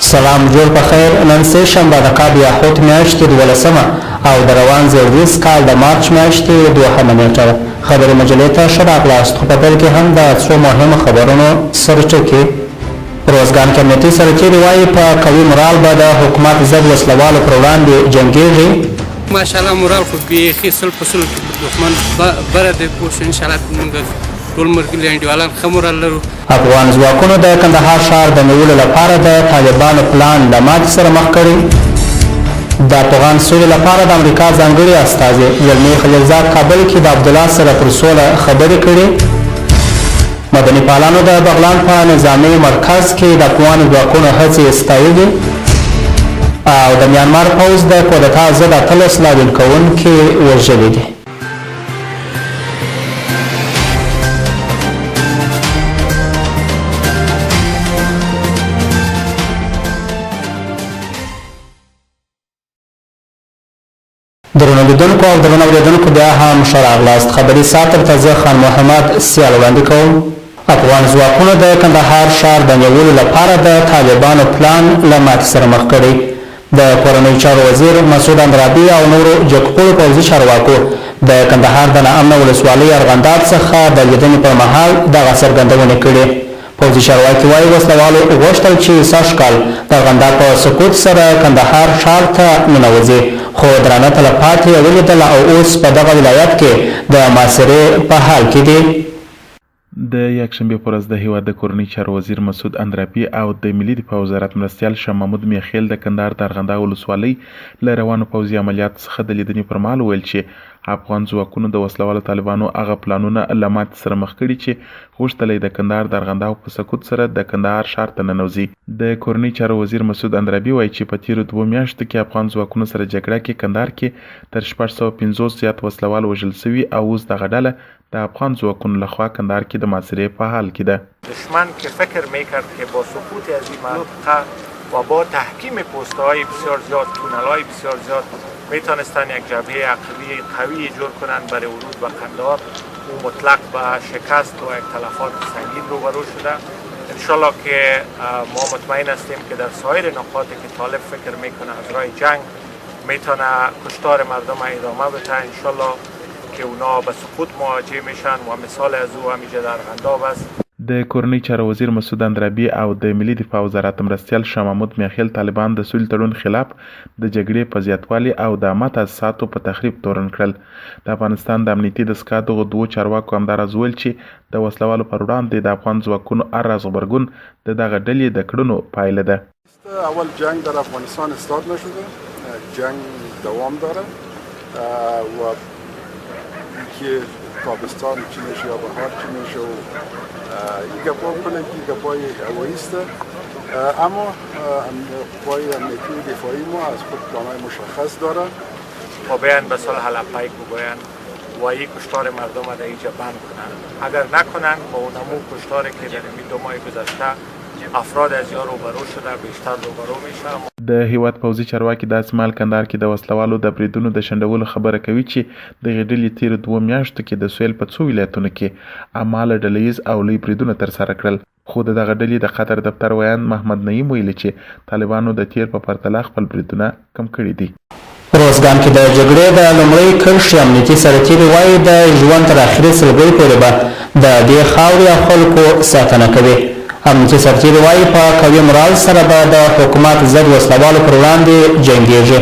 سلام جوړ په خیر. نن سه شنبه د کال یاخوت میاشتې 12مه او د روان زیږدیز کال د مارچ میاشتې 2مه نیټه ده. خبري مجلې ته ښه راغلاست. خو په پیل کې هم د څو مهمو خبرونو سرټکي. روزګان کې امنیتي سرتیري وایي په قوي مورال به د حکومت ضد وسلوالو پر وړاندې جنګېږي. ماشاءالله مورال خو بیخي سل په سلو کې دښمن بره دی پوه شو انشاءالله موږ ټول ملګري انډیوالان ښه مورال لرو. افغان ځواکونو د کندهار ښار د نیولو لپاره د طالبانو پلان له ماتې سره مخ کړی. د افغان سولې لپاره د امریکا ځانګړي استازي زلمي خلیلزاد کابل کې د عبدالله سره پر سوله خبرې کړي. مدني پالانو د بغلان په نظامي مرکز کې د افغان ځواکونو هڅې ستایلې او د میانمار پوځ د کودتا ضد 18 لاریون کوونکي وژلي دي. درنو لیدونکو او درنو اوریدونکو بیا هم ښه راغلاست. خبري ساتر ته زه خان محمد سیال وړاندې کوم. افغان ځواکونو د کندهار ښار د نیولو لپاره د طالبانو پلان له ماتې سره مخ کړی. د کورنیو چارو وزیر مسعود اندرابي او نورو جګپوړو پوځي چارواکو د کندهار د ناامنه ولسوالۍ ارغنداب څخه د لیدنې پر مهال دغه څرګندونې کړې. پوځي چارواکي وایي وسلوالو غوښتل چې سږکال د ارغنداب په سقوط سره کندهار ښار ته ننوځي، خو درانه تلفات یې ولیدل او اوس په دغه ولایت کې د محاصرې په حال کې دي. د یکشنبې په ورځ د هیواد د کورنۍ چارو وزیر مسعود اندرابي او د ملي دفاع وزارت مرستیال شاه محمود میخیل د کندهار د ارغنداب ولسوالۍ له روانو پوځي عملیاتو څخه د لیدنې پر مهال ویل چې افغان ځواکونو د وسلوالو طالبانو هغه پلانونه له ماتې سره مخ کړي چې غوښتل یې د کندهار د ارغنداب په سقوط سره د کندهار ښار ته ننوځي. د کورنۍ چارو وزیر مسعود اندرابي وایي چې په تیرو 2 میاشتو کې افغان ځواکونو سره جګړه کې کندهار کې تر 650 زیات وسلوال وژل شوي او اوس دغه ډله د افغان ځواکونو لخوا کندهار کې د محاصرې په حال کې ده. دشمن که فکر میکرد که با سقوط از این منطقه و با تحکیم پست‌های بسیار زیاد، تونل‌های بسیار زیاد میتونستن یک جبهه عقبی قوی جور کنند برای ورود به قندهار، او مطلق به شکست و یک تلفات سنگین روبرو شده. انشالله که ما مطمئن هستیم که در سایر نقاطی که طالب فکر میکنه از راه جنگ میتونه کشتار مردم ادامه بده، انشالله که اونا به سقوط مواجه میشن و مثال از او همیشه در ارغنداب است. د کورنۍ چارو وزیر مسعود اندرابي او د ملي دفاع وزارت مرستیال شاه محمود میخیل طالبان د سولې تړون خلاف د جګړې په زیاتوالي او د عامه تاسیساتو په تخریب تورن کړل. د افغانستان د امنیتي دستګاه دغو 2 چارواکو همداراز ویل چې د وسلوالو پر وړاندې د افغان ځواکونو هر راز غبرګون د دغه ډلې د کړنو پایله ده. اول جنگ در افغانستان استارت نشده، جنگ دوام داره و که تابستان چی میشه یا بهار چی میشه و این گپا کنه که گپای هواییسته، اما قوای امنیتی و دفاعی ما از خود پلانهای مشخص داره و بیان به صلح لبیک بگوین و این کشتار مردم را اینجا بند کنن. اگر نکنن با اونمو کشتاری که در این 2 ماه گذشته افراد از یا روبرو شده بیشتر روبرو میشه. د هیواد پوځي چارواکي داسې مهال کندهار کې د وسلوالو د بریدونو د شنډولو خبره کوي چې دغې ډلې تیرو 2 میاشتو کې د سویل په 2 ولایتونو کې عامه ډلهییز او لوی بریدونه ترسره کړل. خو د دغه ډلې د قطر دفتر ویاند محمد نعیم ویلي چې طالبانو د تیر په پرتله خپل بریدونه کم کړي دي. روزګان کې د جګړې د لومړۍ کرښې امنیتي سرتیري وایي د ژوند تر اخري سلګۍ پورې به د دې خاورې او خلکو ساتنه کوي. امنیتي سرتیري وایي په قوي مورال سره به د حکومت ضد وسلوالو پر وړاندې جنګېږي.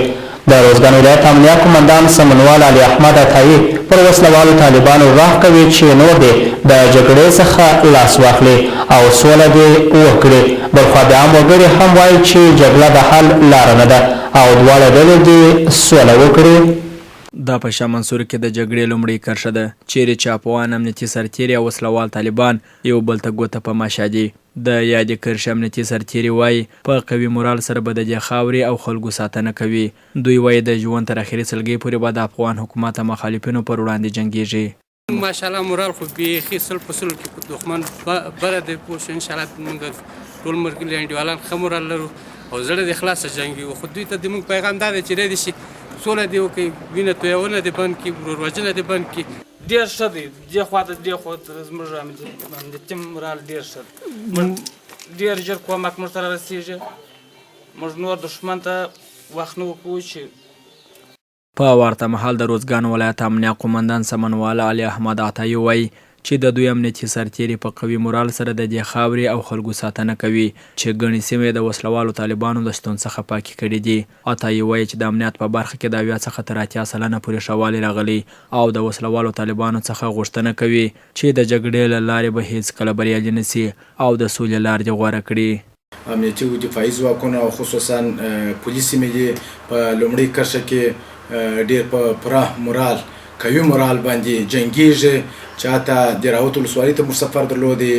د روزګان ولایت امنیه قومندان سمنوال علي احمد عطایي پر وسلوالو طالبانو غږ کوي چې نور دې د جګړې څخه لاس واخلي او سوله دې وکړي. بلخوا بیا هم وګړي هم وایي چې جګړه د حل لاره نه ده او دواړه ډلې دې سوله وکړي. دا په شاه منصور کې د جګړې لومړۍ کرښه ده چیرې چې افغان امنیتي سرتیري او وسلوال طالبان یو بل ته ګوته په ماشه دي. د یادې کرښې امنیتي سرتیري وایي په قوي مورال سره به د دې خاورې او خلکو ساتنه کوي. دوی وایي د ژوند تر اخري سلګۍ پورې به د افغان حکومت او مخالفینو پر وړاندې جنګېږي. ماشاءالله مورال خو بیخي سل په سلو کې دښمن بره دی پوه شو انشاءالله موږ ټول ملګري انډیوالان ښه مورال لرو او زړه دې خلاصه جنګي. خو دوی ته زموږ پیغام دا دی چې ریدي شي سوله دې وکړي، وینه تویونه دې بند کړي، ورور وژنه دې بند کړي. ډېر ښه دی دې خواته دې خواته زموږ امنیتي مورال ډېر ښه دی، ډېر ژر کومک موږ سره رسېږي موږ نور دښمن ته وخت نه ورکوو چې په ورته مهال د روزګان ولایت امنیه قومندان سمنوال علي احمد عطایي وایي چې د دوی امنیتي سرتیري په قوي مورال سره د دې خاورې او خلکو ساتنه کوي چې ګڼې سیمې د وسلوالو طالبانو د شتون څخه پاکې کړي دي. عطایي وایي چې د امنیت په برخه کې د 80 څخه تر 80% پورې ښه والی راغلی او د وسلوالو طالبانو څخه غوښتنه کوي چې د جګړې له لارې به هیڅکله بریالي نه سي او د سولې لار دې غوره کړي. امنیتي او دفاعي ځواکونه او خصوصا پولیس ملي په لومړۍ کرښه کې ډېر په پوره مورال قوي مورال باندې جنګیږي چې حتی د راوت ولسوالۍ ته موږ سفر درلودې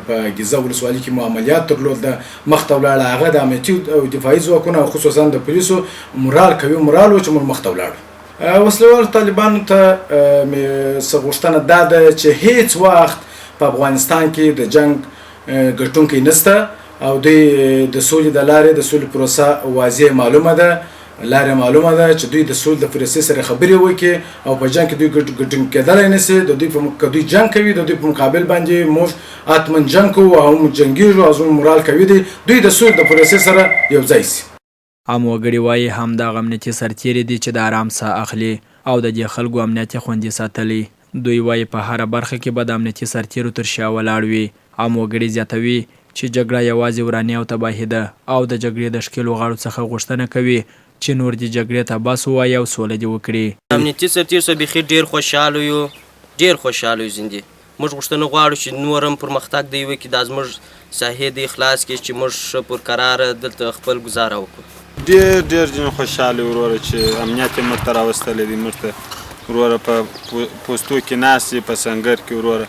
په ګیزه ولسوالۍ کې مو عملیات درلود مخته ولاړه هغه د امنیتي او دفاعي ځواکونه او خصوصا د پولیسو مورال قوي مورال و چې موږ مخته ولاړو. وسلوال طالبانو ته څه غوښتنه دا ده چې هیڅ وخت په افغانستان کې د جنګ ګټونکی نشته او دوی د سولې د لارې د سولې پروسه واضح معلومه ده لاره معلومه ده چې دوی د سولې د پروسې سره خبرې وکړي او په جنګ کې دوی ګټون کېدلی نه سي. د دوی په دوی جنګ کوي د دوی په مقابل باندې موږ اتمن جنګ کوو او موږ جنګیږو او زموږ مورال قوي دی دوی د سولې د پروسې سره یو ځای سي. هم وګړي وایي همدغه امنیتي سرتیري دي چې د آرام ساه اخلي او د دې خلکو امنیت یې خوندي ساتلی. دوی وایي په هره برخه کې به د امنیتي سرتیرو تر شا ولاړ وي. هم وګړي زیاتوي چې جګړه یوازې وراني او تباهي ده او د جګړې د ښکېلو غاړو څخه غوښتنه کوي چې نور دې جګړې ته بس ووایي او سوله دې وکړي. امنیتي سرتیر سره بیخي ډېر خوشحاله یو ډېر خوشحاله یو زندې موږ غوښتنه غواړو چې نور هم پرمختګ دی وکړي دا زموږ ساحې دی خلاص کړي چې موږ ښه پرقراره دلته خپل ګزاره وکړو. ډېر ځینې خوشحاله وروره چې امنیت یې موږ ته راوستلی دی موږ ته وروره په پوستو کې ناست یې په سنګر کې وروره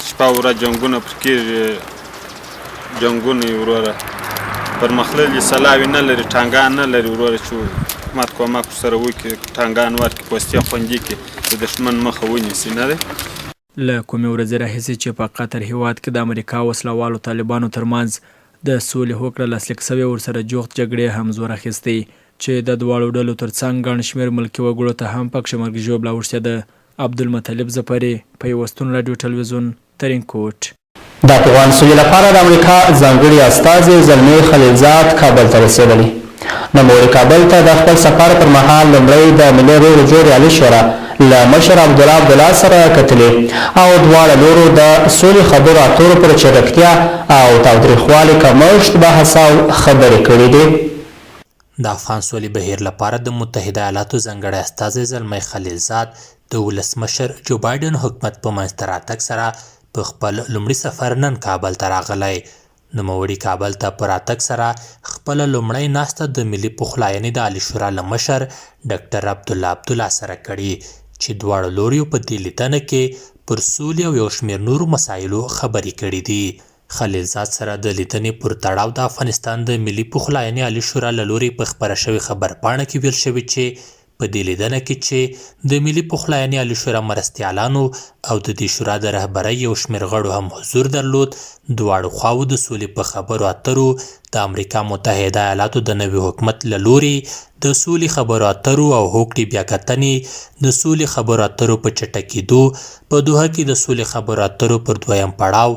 شپه ورځ جنګونه پر کېږي جنګونه یې وروره پرمختللي سلاوي نه لري ټانګان نه لري وروره چې حکومت کومک ورسره وکړي ټانګان ورکړي پوستې خوندي کړي د دښمن مخه ونیسي نه دی. له کومې ورځې راهیسې چې په قطر هیواد کې د امریکا وسلوالو طالبانو ترمنځ د سولې هوکړه لاسلیک سوې ورسره جوخت جګړې هم زور اخیستی چې د دواړو ډلو ترڅنګ ګڼ شمېر ملکي وګړو ته هم پکښې مرګ ژوبله اوښتې ده. عبدالمطلب ظفري پیوستون راډیو ټلویزیون ترینکوټ. د افغان سولې لپاره د امریکا ځانګړي استازي زلمي خلیلزاد کابل ته رسېدلي. نوموړي کابل ته د خپل سفر پر مهال لومړی د ملي روغ جوړې عالي شورا له مشر عبدالله سره کتلې او دواړه لورو د سولې خبرو اترو پر چټکتیا او تاوتریخوالي کمښت بحث او خبرې کړې دي. د افغان سولې بهیر لپاره د متحده ایالاتو ځانګړی استازی زلمی خلیلزاد د ولسمشر جو بایډن حکومت په منځته راتګ سره په خپل لومړي سفر نن کابل ته راغلی. نوموړي کابل ته په راتګ سره خپله لومړۍ ناسته د ملي پخلاینې د عالي شورا له مشر ډاکټر عبدالله سره کړي چې دواړو لوریو په دې لیدنه کې پر سولې او یو شمېر نورو مسایلو خبرې کړي دي. خلیلزاد سره د لیدنې پر تړاو د افغانستان د ملي پخلاینې عالي شورا له لورې په خپره شوې خبرپاڼه کې ویل شوي چې په دې لیدنه کې چې د ملي پخلاینې عالي شورا مرستیالانو او د دې شورا د رهبرۍ یو شمېر غړو هم حضور درلود. دواړو خواوو د سولې په خبرو اترو د امریکا متحده ایالاتو د نوي حکومت له لورې د سولې خبرو اترو او هوکړې بیاکتنې د سولې خبرو اترو په چټکېدو په دوحه کې د سولې خبرو اترو پر دویم پړاو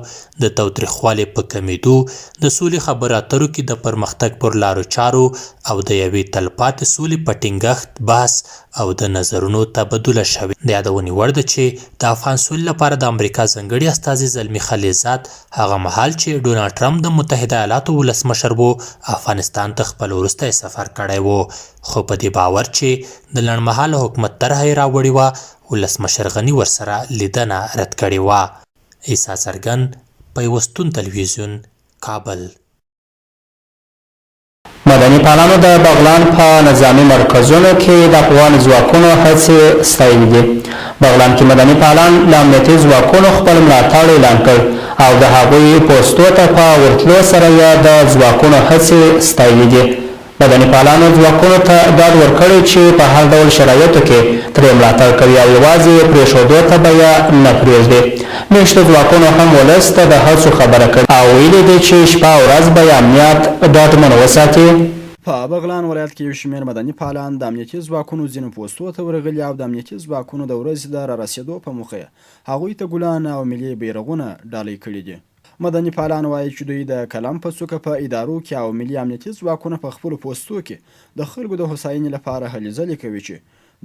د تاوتریخوالي په کمیدو د سولې خبرو اترو کې د پرمختګ پر لارو چارو او د یوې تلپاتې سولې په ټینګښت بحث او د نظرونو تبادله شوې. د یادونې وړ ده چې د افغان سولې لپاره د امریکا ځانګړي استازي زلمي خلیلزاد هغه مهال چې ډونالډ ټرمپ د متحده ایالاتو ولسمشر و افغانستان ته خپل وروستی سفر کړی و، خو په دې باور چې د لنډمهاله حکومت طرحه یې راوړې وه ولسمشر غني ورسره لیدنه رد کړې وه. عیسی څرګند، پیوستون تلویزیون، کابل. مدني پالانو د بغلان په نظامي مرکزونو کې د افغان ځواکونو هڅې ستایلې دي. بغلان کې مدني پالان له امنیتي ځواکونو خپل ملاتړ اعلان کړ او د هغوی پوستو ته په ورتلو سره یې د ځواکونو هڅې ستایلې دي. مدني پالانو ځواکونو ته ډاډ ورکړی چې په هر ډول شرایطو کې ترې ملاتړ کوي او یوازې پرېښودو ته به یې نه پرېږدي. میشتو ځواکونو هم ولس ته د هڅو خبره کړې او ویلي دي چې شپه او ورځ به یې امنیت ډاډمن وساتي. په بغلان ولایت کې یو شمېر مدني پالان د امنیتي ځواکونو ځینو پوستو ته ورغلي او د امنیتي ځواکونو د ورځې د رارسېدو په موخه هغوی ته ګلان او ملي بیرغونه ډالۍ کړي دي. مدني فعالان وایي چې دوی د قلم په څوکه په ادارو کې او ملي امنیتي ځواکونه په خپلو پوستو کې د خلکو د هوساینې لپاره هلې ځلې کوي چې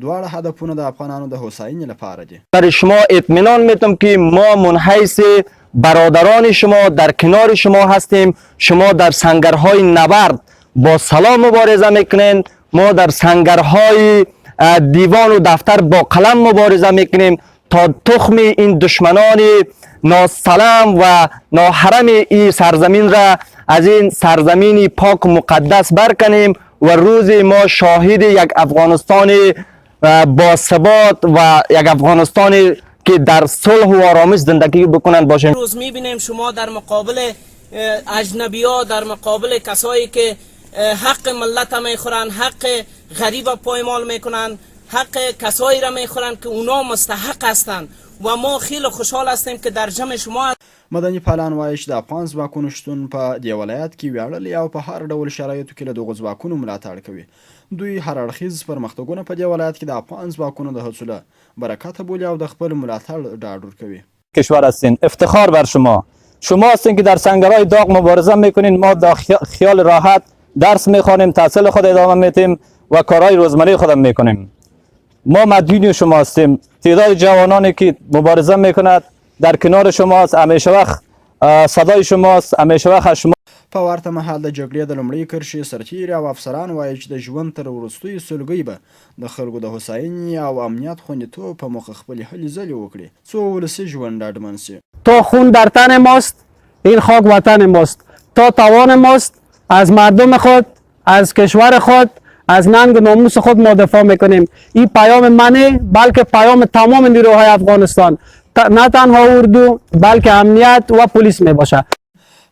دواړه هدفونه د افغانانو د هوساینې لپاره دي. در شما اطمینان میتم که ما منحیث برادران شما در کنار شما هستیم. شما در سنگرهای نبرد با سلام مبارزه میکنین، ما در سنگرهای دیوان و دفتر با قلم مبارزه میکنیم تا تخم این دشمنان ناسلام و ناحرم این سرزمین را از این سرزمین پاک و مقدس برکنیم و روز ما شاهد یک افغانستان با ثبات و یک افغانستانی که در صلح و آرامش زندگی بکنن باشیم. روز میبینیم شما در مقابل اجنبی‌ها، در مقابل کسایی که حق ملت میخورن، حق غریب پایمال میکنن، حق کسایی را میخورن که اونا مستحق هستند و ما خیلی خوشحال هستیم که در جمع شما. مدني فعالان وایي چې د افغان ځواکونو شتون په دې ولایت کې ویاړلی او په هر ډول شرایطو کې له دغو ځواکونو ملاتړ کوي. دوی هر اړخیز پرمختګونه په دې ولایت کې د افغان ځواکونو د هڅو له برکته بولي او د خپل ملاتړ ډاډ ورکوي. کشور هستین، افتخار بر شما. شما هستین که در سنگرهای داغ مبارزه میکنین، ما در خیال راحت درس میخوانیم، تحصیل خود ادامه میدیم و کارهای روزمره خودم میکنیم. ما مدیون شما هستیم. تعداد جوانانی که مبارزه میکند در کنار شماست، همیشه وقت صدای شماست، همیشه وقت شما. په ورته مهال د جګړې د لومړۍ کرښې سرتیري او افسران وایي چې د ژوند تر وروستیو سلګۍ به د خلکو د هوساینې او امنیت خوندیتوب په موخه خپلې هلې ځلې وکړي څو ولسي ژوند ډاډمن سي. تا خون در تن ماست، این خاک وطن ماست. تا توان ماست از مردم خود، از کشور خود، از ننگ و ناموس خود ما دفاع میکنیم. این پیام منه، بلکه پیام تمام نیروهای افغانستان، نه تنها اردو بلکه امنیت و پلیس می باشه.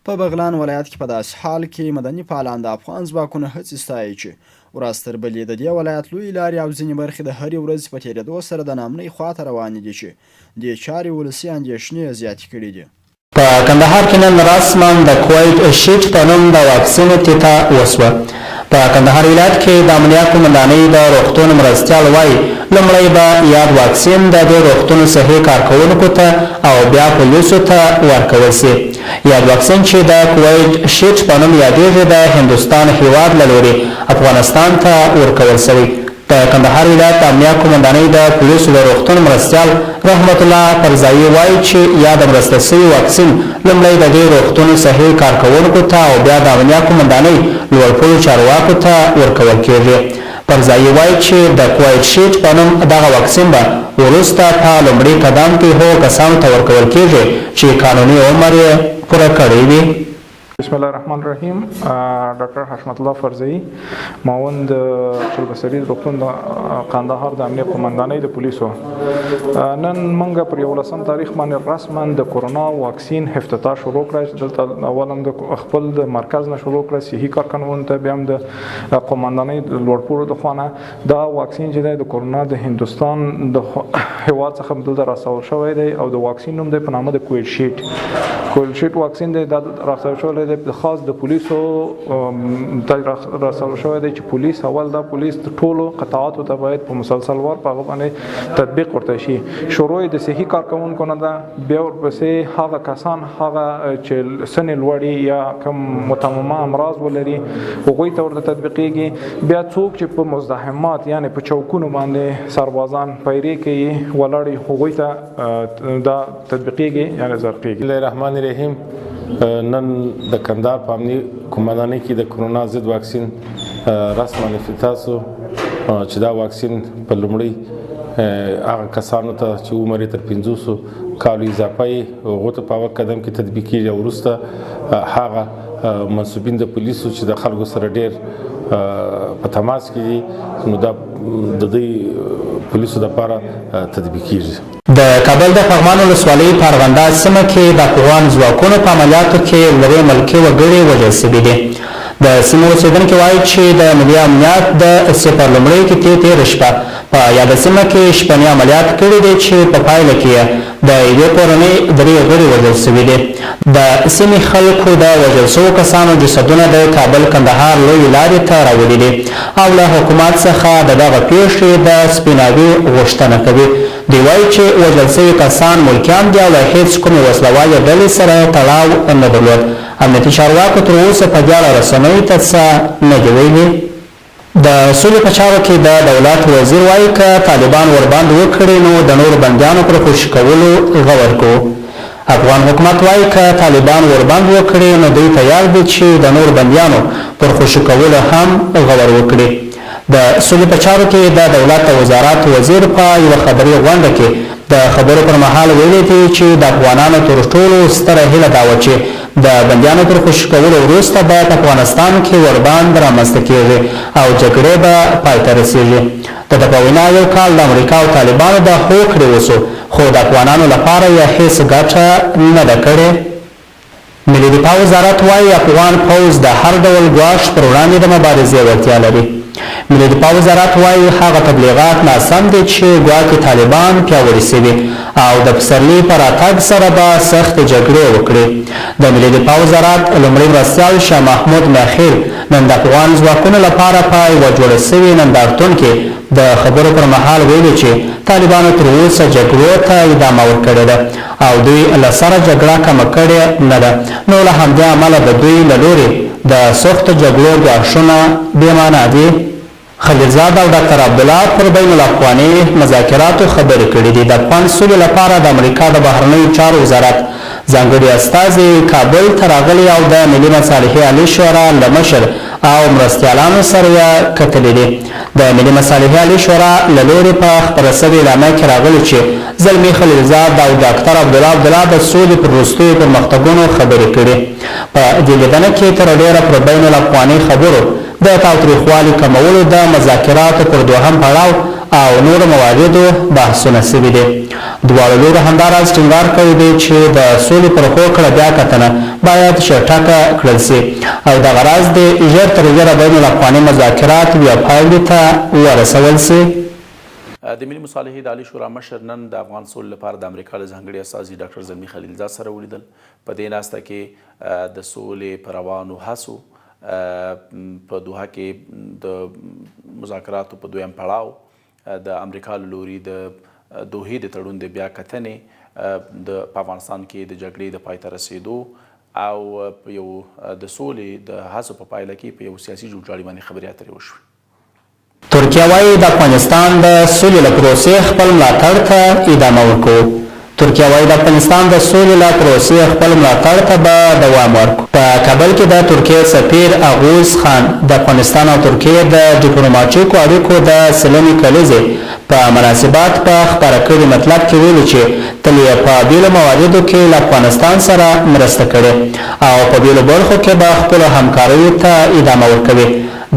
په بغلان ولایت کې په داسې حال کې مدني فعالان د افغان ځواکونو هڅې ستایي چې ورځ تر بلې د دې ولایت لویې لارې او ځینې برخې د هرې ورځې په تېرېدو سره د نامنۍ خواته روانې دي چې دې چارې ولسي اندېښنې زیاتې کړي دي. په کندهار کې نن رسما د کوویډ شیټ په نوم د واکسین تیته وسوه. په کندهار ولایت کې د امنیه قومندانۍ د روغتون مرستیال وایي لومړی به یاد واکسین د دې روغتون صحي کارکوونکو ته او بیا پولیسو ته ورکول سي. یاد واکسین چې د کوویډ شیټ په نوم یادېږي د هندوستان هیواد له لوري افغانستان ته ورکول سوی. د کندهار ولایت د امنیه قومندانۍ د پولیسو د روغتون مرستیال رحمت الله پرزایي وایي چې یا د مرسته سوي واکسین لومړی د دې روغتون صحي کارکوونکو ته او بیا د امنیه قومندانۍ لوړپوړو چارواکو ته ورکول کېږي. پرزایي وایي چې د کوویډ شیټ په نوم دغه واکسین به وروسته په لومړي قدم کې هغو کسانو ته ورکول کېږي چې قانوني عمر یې پوره کړی وي. بسم الله الرحمن الرحیم. ډاکټر حشمت الله فرزئی، معاون د چلبسري روغتون د قندهار د امنیه قومندانۍ د پولیسو، نن موږ پر 11 تاریخ باندې رسما د کورونا واکسین افتتاح شروع کړی. دلته اولا د خپل د مرکز نه شروع کړی، صحي کارکوونکو ته بیا هم د قومندانۍ د لوړپوړو د خوا نه دا واکسین چې دی د کورونا د هندوستان د هیواد څخه دلته راسول شوی دی او د واکسین نوم دی په نامه د کوویډ شیټ. کوویډ شیټ واکسین دی دا راسول شوی دی د خاص د پولیسو راسول شوی دی چې پولیس اول دا پولیس د ټولو قطاعاتو ته باید په مسلسل وار په هغه باندې تطبیق ورته شي. شروع د صحي کارکوونکو نه ده، بیا ورپسې هغه کسان هغه چې سن لوړي یا کم متممه امراض ولري هغوی ته ورته تطبیقیږي. بیا څوک چې په مزدحمات یعنی په چوکونو باندې سربازان پیرې کوي ولاړې هغوی ته دا تطبیقیږي یعنی ضربیږي. بسم الله الرحمن الرحیم. نن د کندهار په امنیه قومندانۍ کې د کرونا ضد واکسین رسما افتتاح شو چې دا واکسین په لومړي هغه کسانو ته چې عمر یې تر 500 کالو اضافه یې هغو ته په اول قدم کې تطبیق کېږي. وروسته هغه منصوبین د پولیسو چې د خلکو سره ډېر په تماس کې دي نو دا د دې پولیسو لپاره تطبیق کېږي. د کابل د پغمان ولسوالۍ په ارغنداز سیمه کې د افغان ځواکونو په عملیاتو کې لوی ملکي وګړي وژل شوي دي. د سیمې اوسېدونکي وایي چې د ملي امنیت د صفر لومړۍ کې تېره شپه په یاده سیمه کې شپني عملیات کړي دي چې په پایله کې د یوې کورنۍ 3 غړي وژل شوي دي. د سیمې خلکو د وژل شوو کسانو جسدونه د کابل کندهار لویې لارې ته راوړي دي او له حکومت څخه د دغه پیښې د سپیناوي غوښتنه کوي. دوی وایي چې وژل سوي کسان ملکیان دي او له هېڅ کومې وسلوالې ډلې سره تړاو نه درلود. امنیتي چارواکو تر اوسه په دې اړه رسنیو ته څه نه دي ویلي. د سولې په چارو کې د دولت وزیر وایي که طالبان ورباندې وکړي نو د نورو بندیانو پر خوشي کولو غور کوو. افغان حکومت وایي که طالبان ورباندې وکړي نو دوی تیار دي چې د نورو بندیانو پر خوشي کولو هم غور وکړي. د سولې په چارو کې د دولت د وزارت وزیر په یوه خبري غونډه کې د خبرو پر مهال ویلي دي چې د افغانانو تر ټولو ستره هیله دا وه چې د بندیانو پر خوشي کولو وروسته باید افغانستان کې ورباند رامنځته کېږي او جګړې به پای ته رسېږي. د ده په وینا یو کال د امریکا او طالبانو د هوکړې وسو خو د افغانانو لپاره یې هېڅ ګټه نه ده کړې. ملي دفاع وزارت وایي افغان پوځ د هر ډول ګواښ پر وړاندې د مبارزې وړتیا لري. ملي دفاع وزارت وایي هغه تبلیغات ناسم دي چې ګواکې طالبان پیاوړي سوي او د پسرلي په راتګ سره به سختې جګړې وکړي. د ملي دفاع وزارت لومړي مرستیال شاه محمود میاخیل نن د افغان ځواکونو لپاره په یوه جوړه سوي نندارتون کې د خبرو پر مهال ویلي چې طالبانو تر اوسه جګړو ته ادامه ورکړې ده او دوی له سره جګړه کمه کړې نه ده. نو له همدې امله د دوی له لورې د سختو جګړو ګواښونه بېمانا دي. خلیلزاد او ډاکټر عبدالله پر بین الاقواني مذاکراتو خبرې کړې دي. د افغان سولې لپاره د امریکا د بهرنیو چارو وزارت ځانګړي استازي کابل ته راغلي او د ملي مصالحې عالي شورا له مشر او مرستیالانو سره یې کتلي دي. د ملي مصالحې عالي شورا له لورې په خپره سوې اعلامیه کې راغلي چې زلمي خلیلزاد او ډاکټر عبدالله د سولې پر وروستیو پرمختګونو خبرې کړي. په دې لیدنه کې تر ډېره پر بین الاقواني خبرو د تاوتریخوالي کمولو د مذاکراتو پر دوهم پړاو او نورو مواردو بحثونه سوي دي. دواړو لورو همداراز ټینګار کړی دی چې د سولې پر هوکړه بیا کتنه باید چټکه کړل سي او دغه راز د ژر تر ژره بین الاقواني مذاکرات بیا پایلې ته ورسول سي. د ملي مصالحې د عالي شورا مشر نن د افغان سولې لپاره د امریکا له ځانګړي استازي ډاکټر زلمي خلیلزاد سره ولیدل. په دې ناسته کې د سولې په روانو هڅو په دوحه کې د مذاکراتو په دویم پړاو د امریکا له لوري د دوحې د تړون د بیا کتنې په افغانستان کې د جګړې د پای ته رسېدو او یو د سولې د هڅو په پایله کې په یو سیاسي جوړجاړي باندې خبرې اترې وشوې. ترکیه وایي د افغانستان د سولې له پروسې خپل ملاتړ ته ادامه ورکوو. ترکیه وایي د افغانستان د سولې له پروسې خپل ملاتړ ته به دوام ورکړو. په کابل کې د ترکیې سفیر اغوز خان د افغانستان او ترکیې د ډیپلوماټیکو اړیکو د سلمې کلیزې په مناسبات په خپاره کړي مطلب کې ویلي چې تل یې په بیلو مواردو کې له افغانستان سره مرسته کړې او په بیلو برخو کې به خپلو همکاریو ته ادامه ورکوي.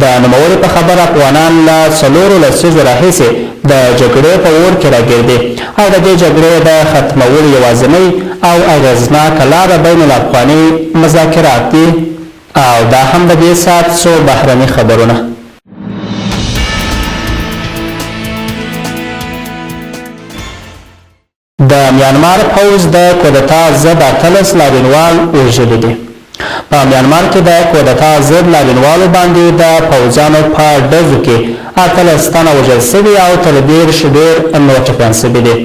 د نوموړي په خبره افغانان له څلورو لسیزو راهیسې د جګړې په اور کې راګرځي او د دې جګړې د ختمولو یوازینۍ او اغېزناکه لاره بین الاقواني مذاکرات دي او دا هم د دې ساعت څو بهرني خبرونه. د میانمار پوځ د کودتا ضد 18 لاریونوال وژلي دي. په میانمار کې د کودتا ضد لاریونوالو باندې د پوځیانو په ډزو کې 18 تنه وژل سوي او تر 10 ډېر نور ټپیان سوي دي.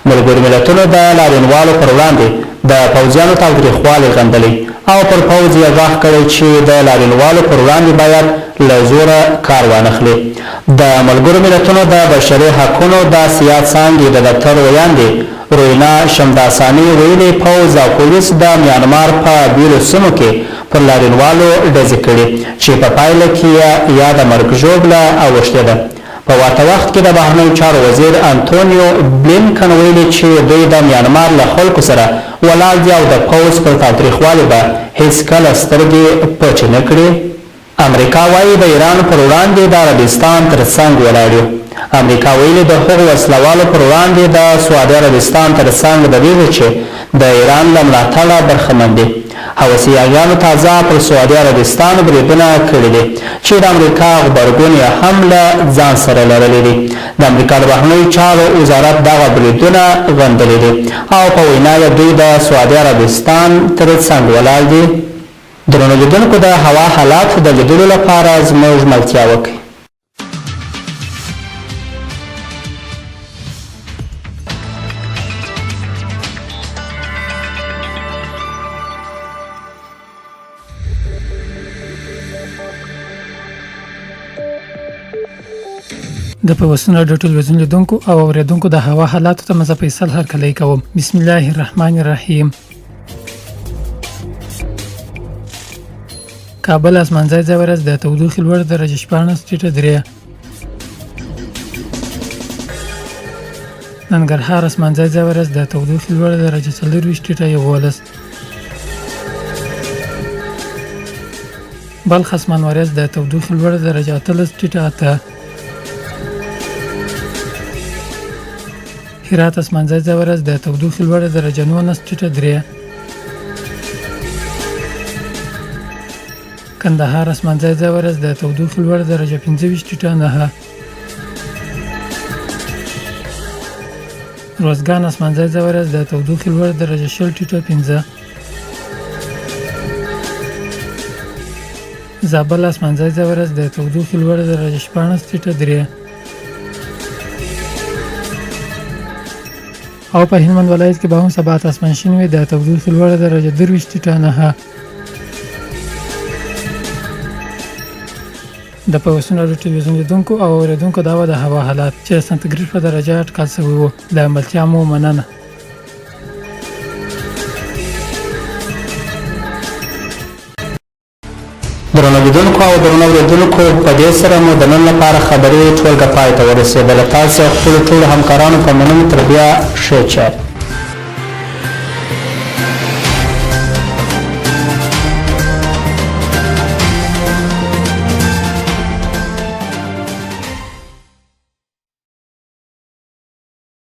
ملګرو ملتونو د لاریونوالو پر وړاندې د پوځیانو تاوتریخوالی غندلی او پر پوځ یې غږ کړی چې د لاریونوالو پر وړاندې باید له زوره کار وانخلي. د ملګرو ملتونو د بشري حقونو د سیاست څانګې د دفتر ویاندې روینا شمداسانی ویلي پوځ او پولیس د میانمار په بیلو سیمو کې پر لاریونوالو ډزې کړي چې په پایله کې یا د مرګ ژوبله اوښتې ده. په ورته وخت کې د بهرنیو چارو وزیر انتونیو بلینکن ویلي چې دوی د میانمار له خلکو سره ولاړ دي او د پوځ پر تاوتریخوالي به هیڅکله سترګې پټې نه کړي. امریکا وایي د ایران پر وړاندې د عربستان تر څنګ ولاړ یو. امریکا ویلي د هغو وسلوالو پر وړاندې د سعودي عربستان تر څنګ درېږي چې د ایران له ملاتړه برخمن دي. حوثیانو تازه پر سعودي عربستان بریدونه کړي دي چې د امریکا غبرګون یې هم له ځان سره لرلی دي. د امریکا د بهرنیو چارو وزارت دغه بریدونه غندلي دي او په وینا یې دوی د سعودي عربستان تر څنګ ولاړ دي. درنو لیدونکو د هوا حالات د لیدلو لپاره زموږ ملتیا وکړئ. د پیوستون راډیو ټلویزیون لیدونکو او اوریدونکو د هوا حالاتو ته مزه فیصل هرکلی کوم. بسم الله الرحمن الرحیم. کابل اسمانځای ځای ورځ د تودوخې لوړ درجه 14.3. ننګرهار اسمانځای ځای ورځ د تودوخې لوړ درجه 24.11. بلخ اسمان ورځ د تودوخې لوړ درجه 18.8. هرات اسمانځای ځای ورځ د تودوخې لوړ درجه 19.3. کندهار اسمانځای ځای ورځ د تودوخې لوړ درجه 25.9. روزګان اسمانځای ځای ورځ د تودوخې لوړ درجه 0.5. زابل اسمانځای ځای ورځ د تودوخې لوړ درجه 14.3. او په هلمند ولایت کې به هم سبا اسمان شین وي د تودوخې لوړ درجه 23.9. د پیوستون راډیو ټلویزیون لیدونکو او اوریدونکو دا د هوا حالات چې سانتیګریډ په درجه اټکل شوي وو. د عملتیا مو مننه. درنو لیدونکو او درنو اوریدونکو په دې سره مو د نن لپاره خبري ټولګه پای ته ورسېدله. تاسو خپلو ټولو همکارانو په مننه تر بیا ښه چای.